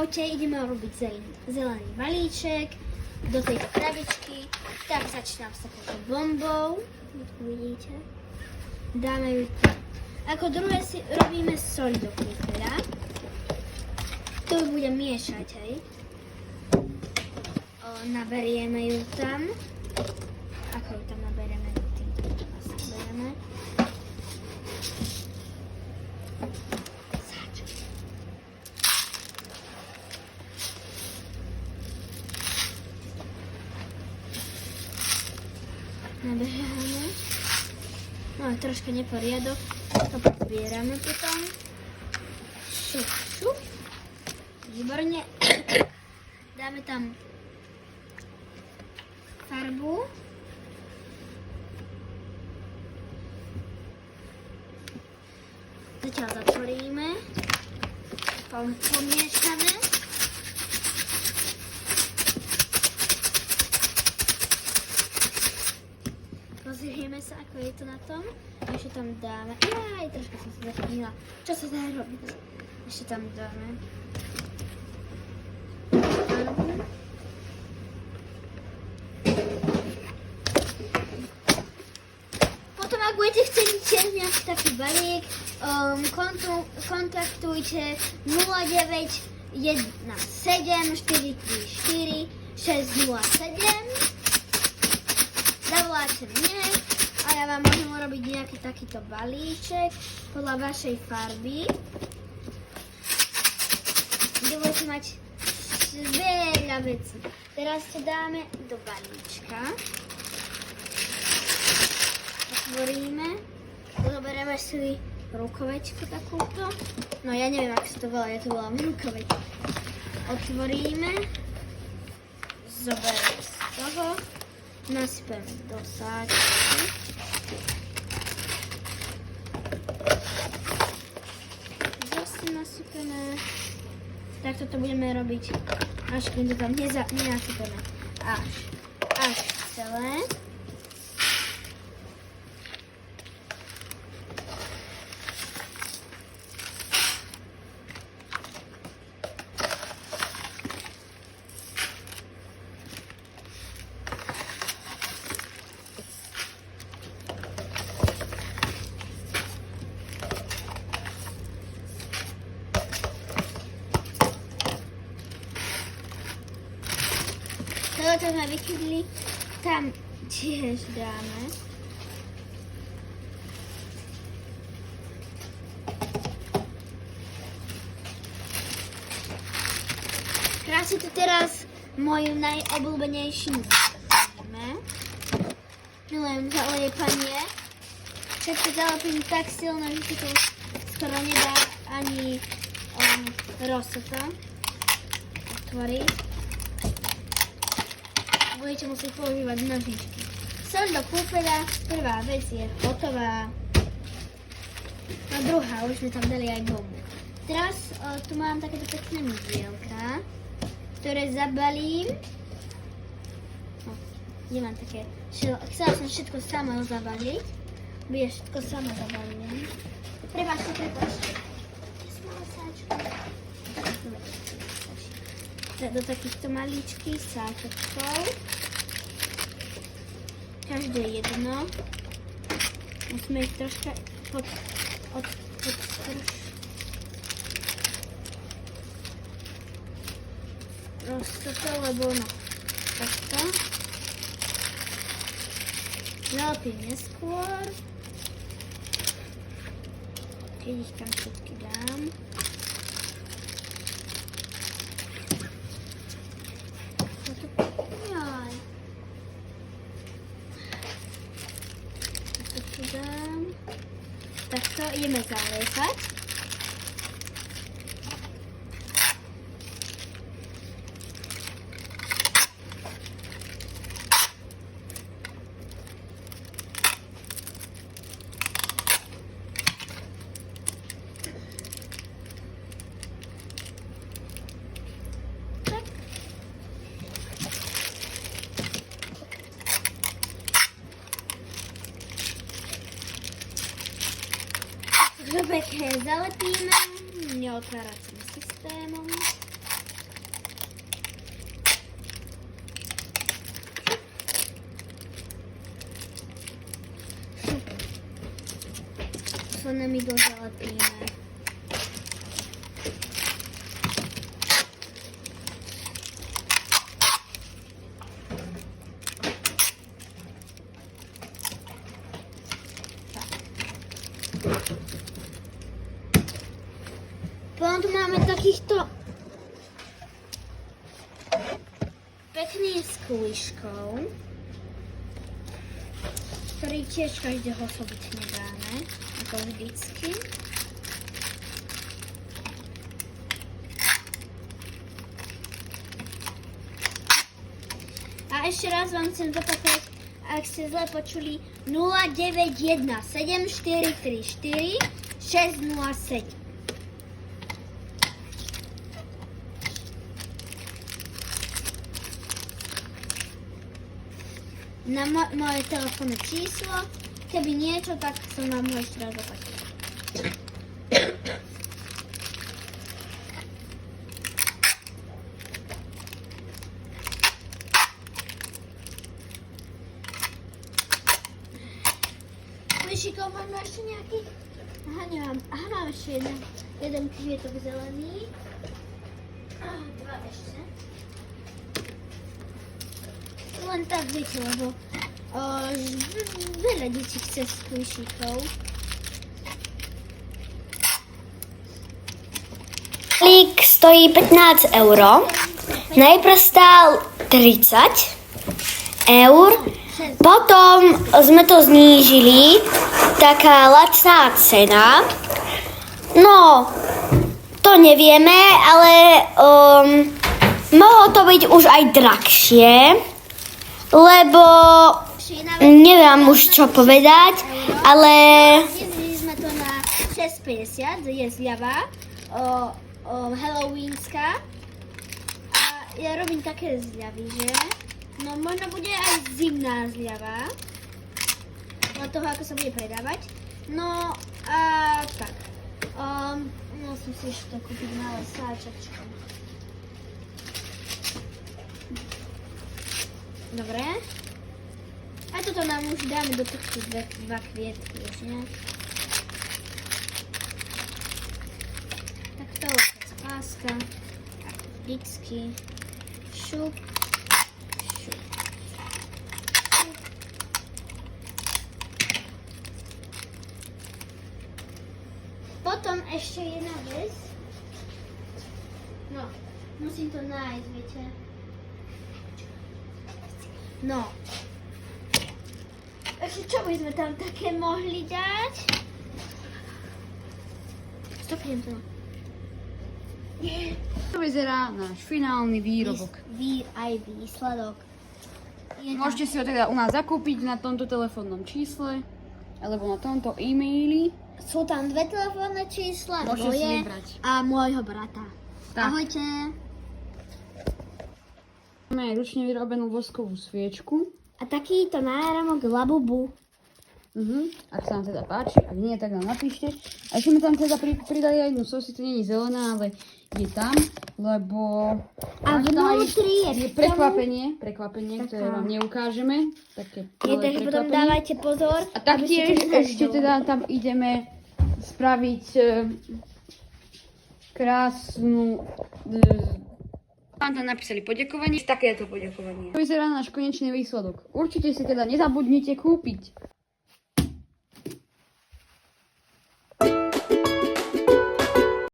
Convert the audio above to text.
Ahojte, ideme urobiť zelený balíček do tejto krabičky. Tak začínam s takouto bombou. Vidíte? Dáme ju tam. Ako druhé si robíme soľ do kufera. Tu ju budem miešať, hej. Naberieme ju tam. Ako ju tam naberieme? Týmto naberieme. Nabeháme. No, troška neporiadok. To pozbierame potom. Šup, šup. Výborne. Dáme tam farbu. Zatiaľ zatvoríme. Pomiešame. Pozrieme sa, ako je to na tom. Ešte tam dáme. Aj, troška som sa zachránila. Čo sa dá robiť? Ešte tam dáme farbu. Potom, ak budete chcieť tiež nejaký taký balík, kontaktujte 0917 434 607. Zavoláte mne a ja vám môžem urobiť nejaký takýto balíček podľa vašej farby, kde budete mať veľa vecí. Teraz to dáme do balíčka. Otvoríme. Zoberieme si rukovečku takúto. No ja neviem, ako sa to volá, ja to volám rukoveč. Otvoríme. Zoberieme z toho. Nasypeme do sáčky. Zase nasypeme. Takto to budeme robiť, až kým to tam nenasypeme. Až celé. Toto sme vykydli, tam tiež dáme. Krásne tu teraz moju najobľúbenejšiu zalepíme. Milujem zalepanie. Všetko zalepím tak silno, že si to skoro nedá ani rozsota otvoriť. Budete musieť používať nožičky. Soľ do kúpeľa, prvá vec je hotová. A druhá, už sme tam dali aj bombu. Teraz tu mám takéto pekné mydielka, ktoré zabalím. Nemám také, chcela som všetko sama zabaliť. Bude všetko sama zabalím. Prepáčte. Do takýchto maličkých sáčočkov. Každé jedno. Musíme ich troška roztočať, lebo no, takto. Zalepím neskôr. Keď ich tam všetky dám. Takto ideme zalievať. Pekne zalepíme neotváracím systémom. zelené my dozalepíme. Potom tu máme takýchto pekných s kuliškou, ktorý tiež každého osobitne dáme, ako vždycky. A ešte raz vám chcem zopakovať, ak ste zle počuli, 091 7434 607. Na moje telefónne číslo. Keby niečo, tak som vám ho ešte raz opakovala. Kulišikov možno ešte nejaký? Aha, nemám. Aha, mám ešte jeden kvietok zelený. Dva ešte. Len tak viete, lebo veľa detí chce s kulišíkov. Balík stojí 15 €. Najprv stál 30 €. Potom sme to znížili, taká lacná cena. No, to nevieme, ale mohlo to byť už aj drahšie, lebo neviem už čo povedať, ale Znižili sme to na 6,50, je zľava halloweenská. A ja robím také zľavy, že? No možno bude aj zimná zľava. Od toho, ako sa bude predávať. No a tak. Musím si ešte kúpiť malé sáčačko. Dobre. A toto nám už dáme do tohto dva kvietky, už ne? Tak to je spáska. Tak, vždycky. Šup. Šup. Šup. Potom ešte jedna vec. No, musím to nájsť, viete. No. Ešte čo by sme tam také mohli dať? Stopnem to. To vyzerá náš finálny výrobok. Aj výsledok. Môžete si ho teda u nás zakúpiť na tomto telefónnom čísle alebo na tomto e-maili. Sú tam dve telefónne čísla, Môžete si moje vybrať. a môjho brata. Tak. Ahojte. Máme aj ručne vyrobenú voskovú sviečku. A takýto náramok Labubu. Ak sa vám teda páči, ak nie, tak nám napíšte. A ešte sme tam teda pridali aj jednu sos, to nie je zelená, ale je tam, lebo A vnútri je je prekvapenie, ktoré Taká. vám neukážeme. Také Je, malé takže potom prekvapenie. dávajte pozor. A taktiež aby ste to ešte teda tam ideme spraviť krásnu... Tam napísali poďakovanie. Takéto poďakovanie. To vyzerá náš konečný výsledok. Určite si teda nezabudnite kúpiť.